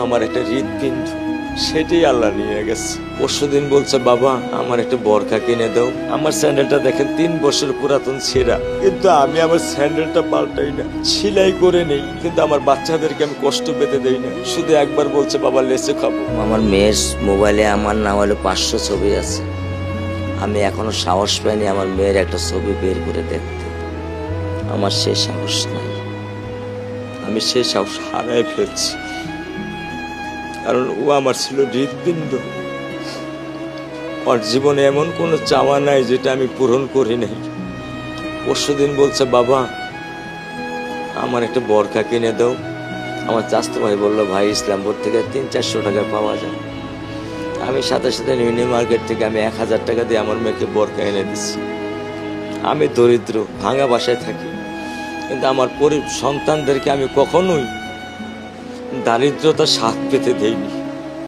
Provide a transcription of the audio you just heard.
আমার একটা হৃৎপিণ্ড, সেটাই আল্লাহ নিয়ে গেছে। পরশুদিন বলছে বাবা আমার একটা বরখা কিনে দাও। আমার স্যান্ডেলটা দেখেন 3 বছর পুরাতন ছেঁড়া, কিন্তু আমি আমার স্যান্ডেলটা পাল্টাই না, সেলাই করে নেই, কিন্তু আমার বাচ্চাদেরকে আমি কষ্ট পেতে দেই না। শুধু একবার বলছে বাবা লেচে খাবো। আমার মেয়ের মোবাইলে আমার না হলে 500 ছবি আছে। আমি এখনো সাহস পাইনি আমার মেয়ের একটা ছবি বের করে দেখতে। আমার সে সাহস নাই। আমি সে সাহস হারায় ফেলছি, কারণ ও আমার ছিল হৃৎপিণ্ড। ওর জীবনে এমন কোনো চাওয়া নাই যেটা আমি পূরণ করি নাই। পরশুদিন বলছে বাবা আমার একটা বরখা কিনে দাও। আমার চাচাতো ভাই বললো ভাই ইসলামপুর থেকে 300-400 টাকা পাওয়া যায়। আমি সাথে সাথে মিনি মার্কেট থেকে আমি 1000 টাকা দিয়ে আমার মেয়েকে বরখা এনে দিচ্ছি। আমি দরিদ্র, ভাঙা বাসায় থাকি, কিন্তু আমার সন্তানদেরকে আমি কখনোই দারিদ্রতার স্বাদ পেতে দেইনি।